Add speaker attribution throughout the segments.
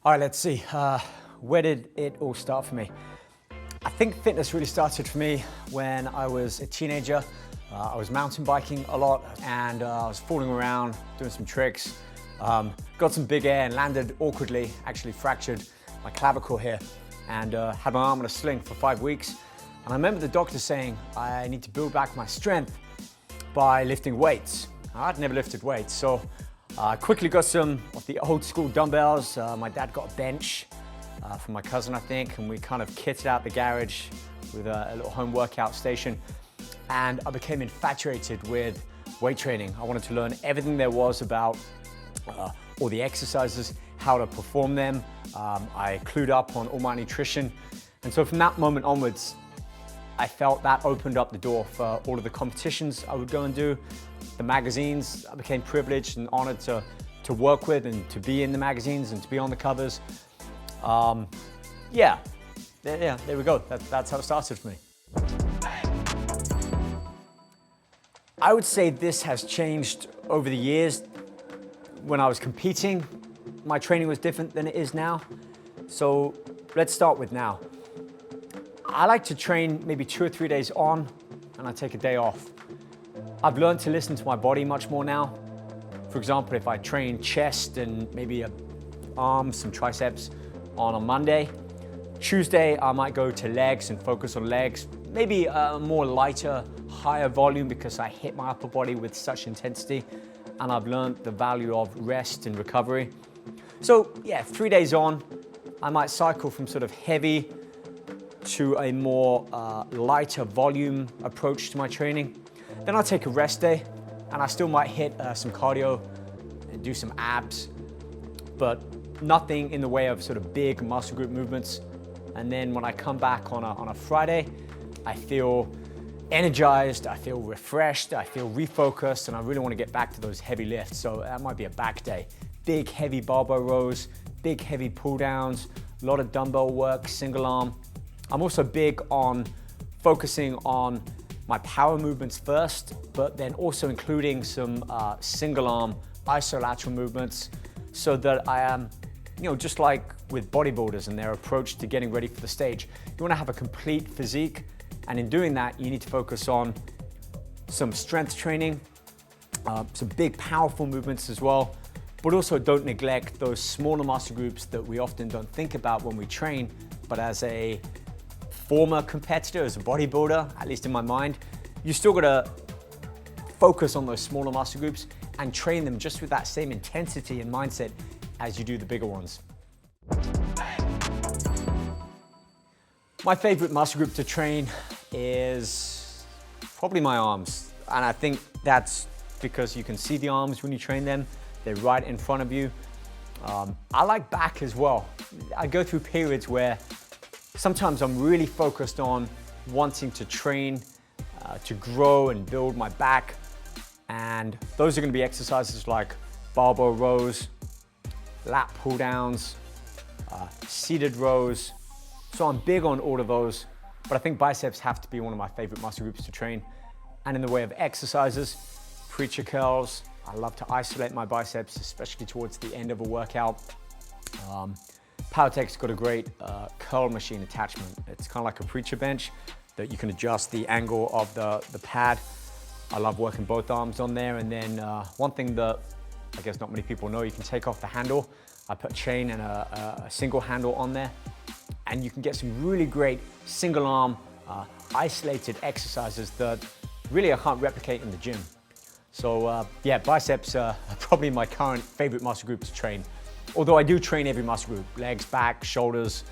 Speaker 1: All right, let's see. Where did it all start for me? I think fitness really started for me when I was a teenager. I was mountain biking a lot and I was falling around, doing some tricks. Got some big air and landed awkwardly, actually fractured my clavicle here and had my arm on a sling for 5 weeks. And I remember the doctor saying I need to build back my strength by lifting weights. I'd never lifted weights, so I quickly got some of the old school dumbbells. My dad got a bench from my cousin, I think, and we kind of kitted out the garage with a little home workout station. And I became infatuated with weight training. I wanted to learn everything there was about all the exercises, how to perform them. I clued up on all my nutrition. And so from that moment onwards, I felt that opened up the door for all of the competitions I would go and do. The magazines, I became privileged and honored to work with and to be in the magazines and to be on the covers. Yeah, there we go. That's how it started for me. I would say this has changed over the years. When I was competing, my training was different than it is now. So let's start with now. I like to train maybe 2 or 3 days on and I take a day off. I've learned to listen to my body much more now. For example, if I train chest and maybe arms, some triceps on a Monday, Tuesday I might go to legs and focus on legs, maybe a more lighter, higher volume because I hit my upper body with such intensity and I've learned the value of rest and recovery. So yeah, 3 days on, I might cycle from sort of heavy to a more lighter volume approach to my training. Then I'll take a rest day and I still might hit some cardio and do some abs, but nothing in the way of sort of big muscle group movements. And then when I come back on a Friday, I feel energized, I feel refreshed, I feel refocused, and I really want to get back to those heavy lifts. So that might be a back day. Big heavy barbell rows, big heavy pull downs, a lot of dumbbell work, single arm. I'm also big on focusing on my power movements first, but then also including some single arm isolateral movements so that I am, just like with bodybuilders and their approach to getting ready for the stage, you want to have a complete physique. And in doing that, you need to focus on some strength training, some big powerful movements as well, but also don't neglect those smaller muscle groups that we often don't think about when we train. But as a former competitor, as a bodybuilder, at least in my mind, you still gotta focus on those smaller muscle groups and train them just with that same intensity and mindset as you do the bigger ones. My favorite muscle group to train is probably my arms. And I think that's because you can see the arms when you train them. They're right in front of you. I like back as well. I go through periods where sometimes I'm really focused on wanting to train, to grow and build my back. And those are gonna be exercises like barbell rows, lat pull downs, seated rows. So I'm big on all of those, but I think biceps have to be one of my favorite muscle groups to train. And in the way of exercises, preacher curls. I love to isolate my biceps, especially towards the end of a workout. Powertec's got a great curl machine attachment. It's kind of like a preacher bench that you can adjust the angle of the pad. I love working both arms on there. And then one thing that I guess not many people know, you can take off the handle. I put a chain and a single handle on there. And you can get some really great single arm, isolated exercises that really I can't replicate in the gym. So yeah, biceps are probably my current favorite muscle group to train. Although I do train every muscle group, legs, back, shoulders,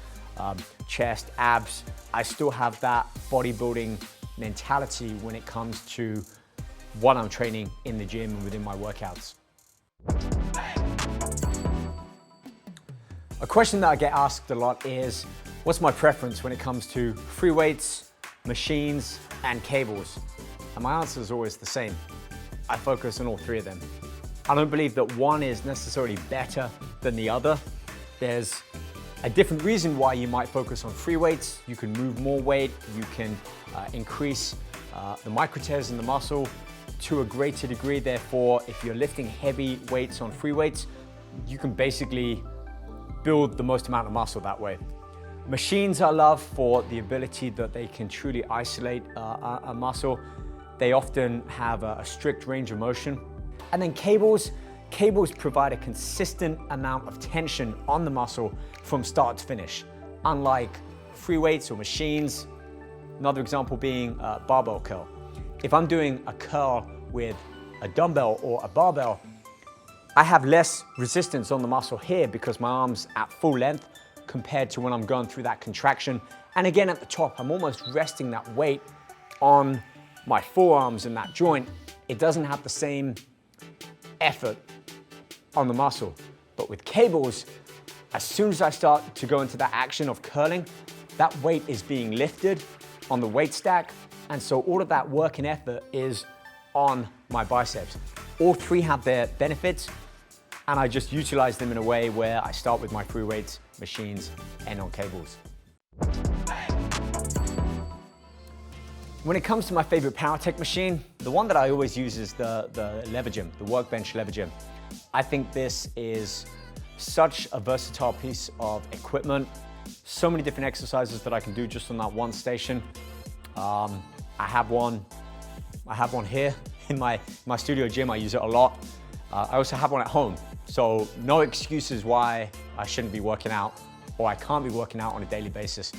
Speaker 1: chest, abs, I still have that bodybuilding mentality when it comes to what I'm training in the gym and within my workouts. A question that I get asked a lot is, what's my preference when it comes to free weights, machines, and cables? And my answer is always the same. I focus on all three of them. I don't believe that one is necessarily better than the other. There's a different reason why you might focus on free weights. You can move more weight, you can increase the micro tears in the muscle to a greater degree. Therefore, if you're lifting heavy weights on free weights, you can basically build the most amount of muscle that way. Machines I love for the ability that they can truly isolate a muscle. They often have a strict range of motion. And then cables provide a consistent amount of tension on the muscle from start to finish. Unlike free weights or machines, another example being a barbell curl. If I'm doing a curl with a dumbbell or a barbell, I have less resistance on the muscle here because my arm's at full length compared to when I'm going through that contraction. And again, at the top, I'm almost resting that weight on my forearms in that joint. It doesn't have the same effort on the muscle. But with cables, as soon as I start to go into that action of curling, that weight is being lifted on the weight stack. And so all of that work and effort is on my biceps. All three have their benefits, and I just utilize them in a way where I start with my free weights, machines, and on cables. When it comes to my favorite Powertec machine, the one that I always use is the levergym, the Workbench levergym. I think this is such a versatile piece of equipment. So many different exercises that I can do just on that one station. I have one here in my studio gym. I use it a lot. I also have one at home. So no excuses why I shouldn't be working out or I can't be working out on a daily basis.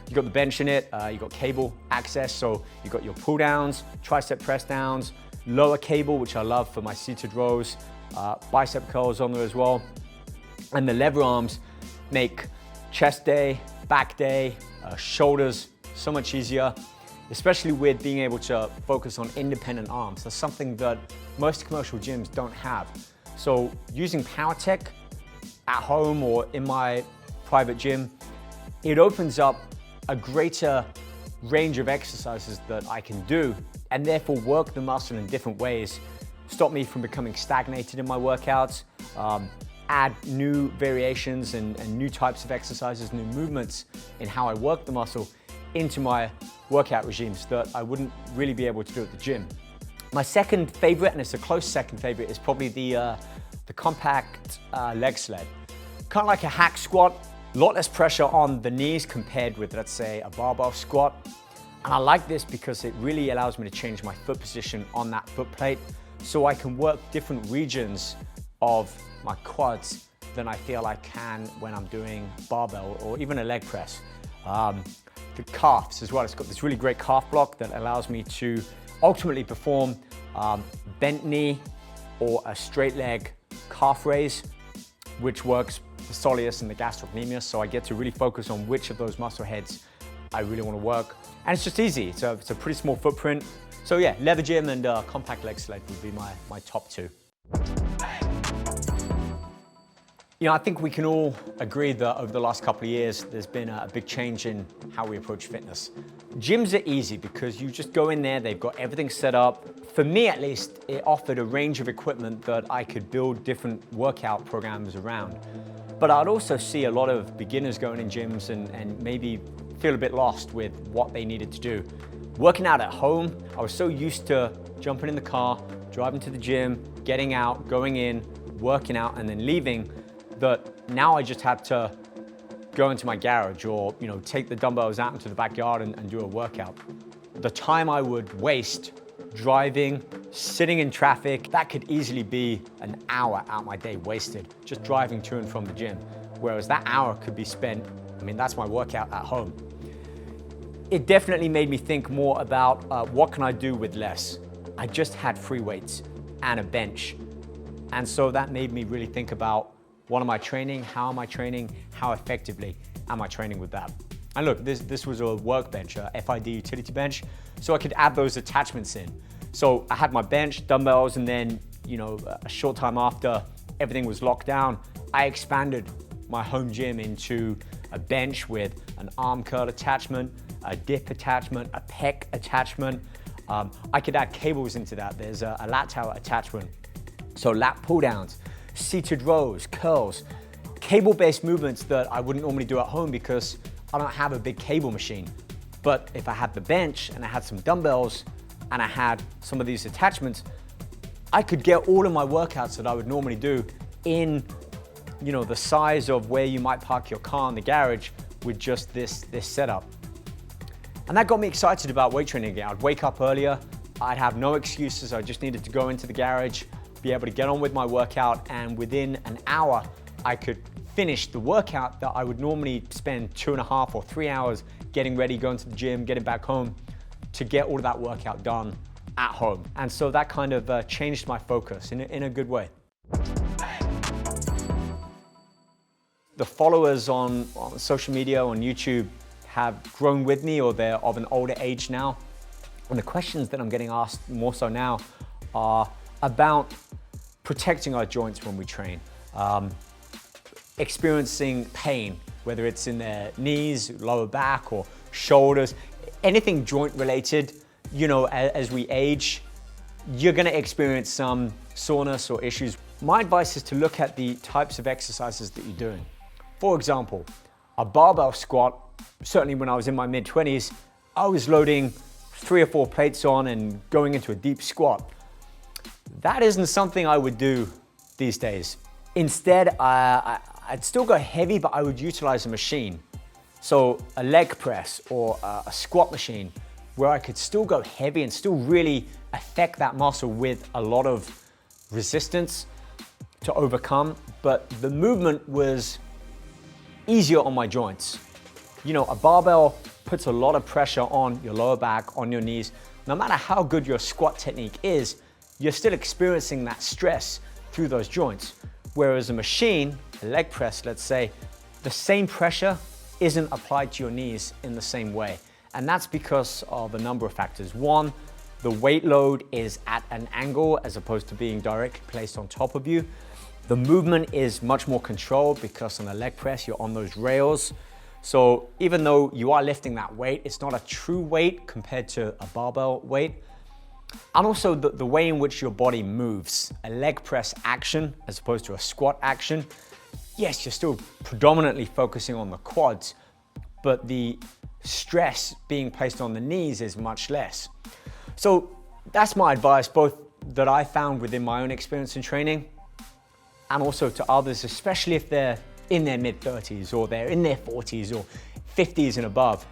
Speaker 1: You got the bench in it, you got cable access, so you got your pull downs, tricep press downs, lower cable, which I love for my seated rows, bicep curls on there as well. And the lever arms make chest day, back day, shoulders so much easier, especially with being able to focus on independent arms. That's something that most commercial gyms don't have. So using Powertec at home or in my private gym, it opens up a greater range of exercises that I can do and therefore work the muscle in different ways, stop me from becoming stagnated in my workouts, add new variations and new types of exercises, new movements in how I work the muscle into my workout regimes that I wouldn't really be able to do at the gym. My second favorite, and it's a close second favorite, is probably the compact leg sled. Kind of like a hack squat, a lot less pressure on the knees compared with, let's say, a barbell squat. And I like this because it really allows me to change my foot position on that foot plate so I can work different regions of my quads than I feel I can when I'm doing barbell or even a leg press. The calves as well, it's got this really great calf block that allows me to ultimately perform bent knee or a straight leg calf raise, which works the soleus and the gastrocnemius, so I get to really focus on which of those muscle heads I really want to work. And it's just easy, it's a pretty small footprint. So yeah, lever gym and compact leg sled would be my top two. You know, I think we can all agree that over the last couple of years, there's been a big change in how we approach fitness. Gyms are easy because you just go in there, they've got everything set up. For me at least, it offered a range of equipment that I could build different workout programs around. But I'd also see a lot of beginners going in gyms and maybe feel a bit lost with what they needed to do. Working out at home, I was so used to jumping in the car, driving to the gym, getting out, going in, working out, and then leaving, that now I just had to go into my garage or take the dumbbells out into the backyard and do a workout. The time I would waste driving, sitting in traffic, that could easily be an hour out my day wasted just driving to and from the gym. Whereas that hour could be spent, that's my workout at home. It definitely made me think more about what can I do with less. I just had free weights and a bench. And so that made me really think about what am I training, how am I training, how effectively am I training with that. And look, this was a workbench, a FID utility bench, so I could add those attachments in. So I had my bench, dumbbells, and then a short time after everything was locked down, I expanded my home gym into a bench with an arm curl attachment, a dip attachment, a pec attachment. I could add cables into that. There's a lat tower attachment. So lat pull downs, seated rows, curls, cable-based movements that I wouldn't normally do at home because I don't have a big cable machine. But if I had the bench and I had some dumbbells and I had some of these attachments, I could get all of my workouts that I would normally do in you know, the size of where you might park your car in the garage with just this setup. And that got me excited about weight training again. I'd wake up earlier, I'd have no excuses, I just needed to go into the garage, be able to get on with my workout, and within an hour, I could finish the workout that I would normally spend 2.5 or 3 hours getting ready, going to the gym, getting back home, to get all of that workout done at home. And so that kind of changed my focus in a good way. The followers on social media, on YouTube, have grown with me, or they're of an older age now. And the questions that I'm getting asked more so now are about protecting our joints when we train, experiencing pain, whether it's in their knees, lower back, or shoulders, anything joint related. You know, as we age, you're gonna experience some soreness or issues. My advice is to look at the types of exercises that you're doing. For example, a barbell squat, certainly when I was in my mid-20s, I was loading 3 or 4 plates on and going into a deep squat. That isn't something I would do these days. Instead, I'd still go heavy, but I would utilize a machine. So a leg press or a squat machine where I could still go heavy and still really affect that muscle with a lot of resistance to overcome, but the movement was easier on my joints. You know, a barbell puts a lot of pressure on your lower back, on your knees. No matter how good your squat technique is, you're still experiencing that stress through those joints. Whereas a machine, a leg press, let's say, the same pressure isn't applied to your knees in the same way. And that's because of a number of factors. One, the weight load is at an angle as opposed to being directly placed on top of you. The movement is much more controlled because on a leg press, you're on those rails. So even though you are lifting that weight, it's not a true weight compared to a barbell weight. And also the way in which your body moves. A leg press action as opposed to a squat action. Yes, you're still predominantly focusing on the quads, but the stress being placed on the knees is much less. So that's my advice, both that I found within my own experience in training and also to others, especially if they're in their mid-30s or they're in their 40s or 50s and above.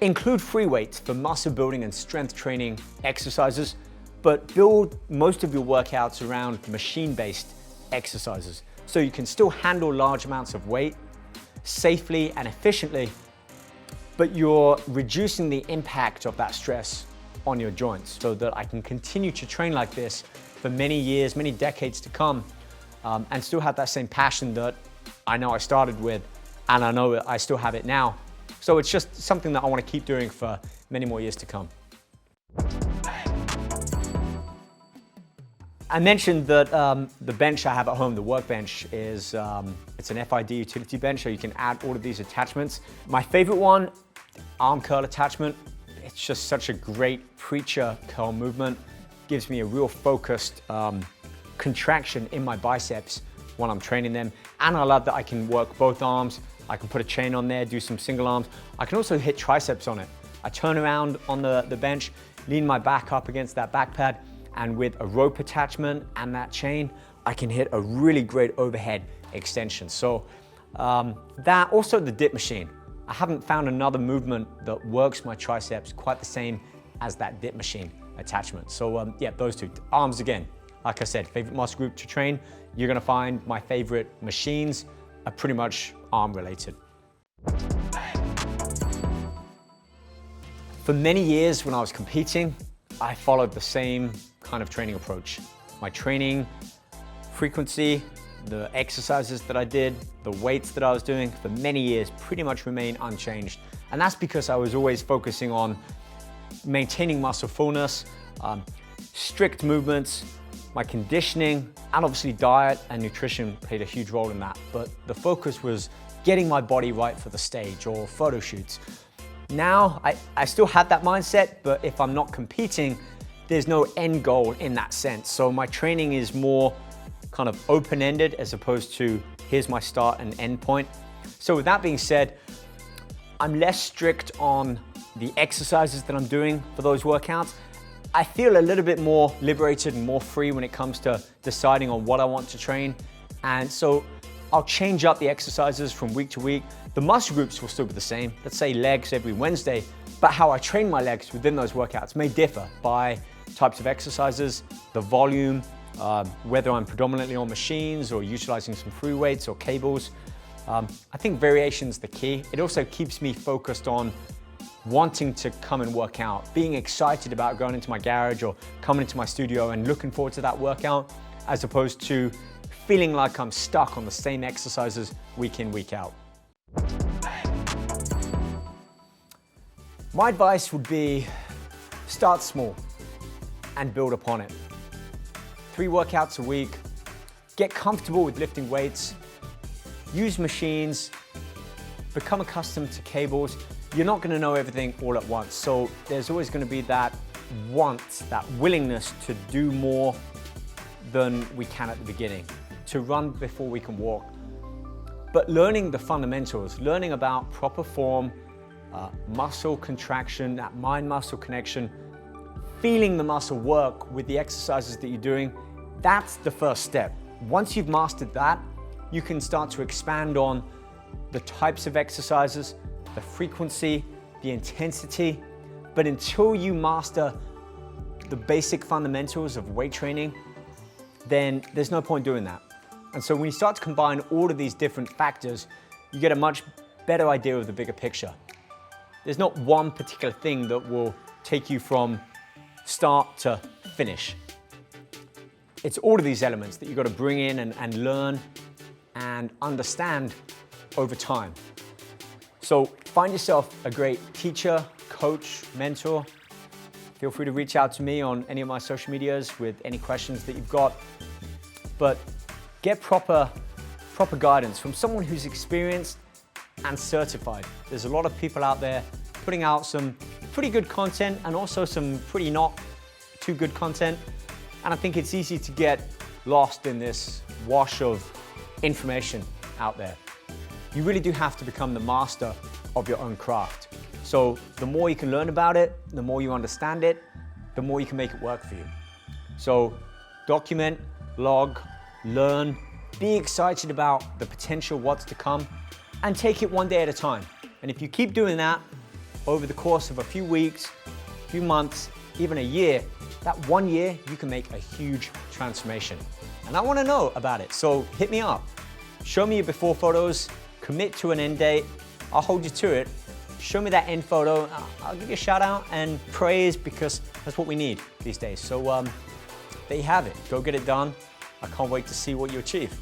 Speaker 1: Include free weights for muscle building and strength training exercises, but build most of your workouts around machine-based exercises so you can still handle large amounts of weight safely and efficiently, but you're reducing the impact of that stress on your joints so that I can continue to train like this for many years, many decades to come, and still have that same passion that I know I started with, and I know I still have it now. So it's just something that I want to keep doing for many more years to come. I mentioned that the bench I have at home, the Workbench, is it's an FID utility bench, so you can add all of these attachments. My favorite one, arm curl attachment. It's just such a great preacher curl movement. Gives me a real focused contraction in my biceps when I'm training them. And I love that I can work both arms. I can put a chain on there, do some single arms. I can also hit triceps on it. I turn around on the bench, lean my back up against that back pad, and with a rope attachment and that chain, I can hit a really great overhead extension. So that, also the dip machine. I haven't found another movement that works my triceps quite the same as that dip machine attachment. So yeah, those two. Arms again, like I said, favorite muscle group to train. You're gonna find my favorite machines are pretty much arm related. For many years when I was competing, I followed the same kind of training approach. My training frequency, the exercises that I did, the weights that I was doing for many years pretty much remained unchanged. And that's because I was always focusing on maintaining muscle fullness, strict movements, my conditioning, and obviously diet and nutrition played a huge role in that. But the focus was getting my body right for the stage or photo shoots. Now, I still had that mindset, but if I'm not competing, there's no end goal in that sense. So my training is more kind of open-ended as opposed to here's my start and end point. So with that being said, I'm less strict on the exercises that I'm doing for those workouts. I feel a little bit more liberated and more free when it comes to deciding on what I want to train. And so I'll change up the exercises from week to week. The muscle groups will still be the same. Let's say legs every Wednesday, but how I train my legs within those workouts may differ by types of exercises, the volume, whether I'm predominantly on machines or utilizing some free weights or cables. I think variation's the key. It also keeps me focused on wanting to come and work out, being excited about going into my garage or coming into my studio and looking forward to that workout, as opposed to feeling like I'm stuck on the same exercises week in, week out. My advice would be start small and build upon it. 3 workouts a week, get comfortable with lifting weights, use machines, become accustomed to cables. You're not going to know everything all at once, so there's always going to be that want, that willingness to do more than we can at the beginning, to run before we can walk. But learning the fundamentals, learning about proper form, muscle contraction, that mind-muscle connection, feeling the muscle work with the exercises that you're doing, that's the first step. Once you've mastered that, you can start to expand on the types of exercises, the frequency, the intensity. But until you master the basic fundamentals of weight training, then there's no point doing that. And so when you start to combine all of these different factors, you get a much better idea of the bigger picture. There's not one particular thing that will take you from start to finish. It's all of these elements that you've got to bring in and learn and understand over time. So find yourself a great teacher, coach, mentor. Feel free to reach out to me on any of my social medias with any questions that you've got. But get proper guidance from someone who's experienced and certified. There's a lot of people out there putting out some pretty good content and also some pretty not too good content. And I think it's easy to get lost in this wash of information out there. You really do have to become the master of your own craft. So the more you can learn about it, the more you understand it, the more you can make it work for you. So document, log, learn, be excited about the potential what's to come, and take it one day at a time. And if you keep doing that over the course of a few weeks, a few months, even a year, that 1 year, you can make a huge transformation. And I want to know about it, so hit me up. Show me your before photos, commit to an end date, I'll hold you to it. Show me that end photo, I'll give you a shout out and praise, because that's what we need these days. So there you have it, go get it done. I can't wait to see what you achieve.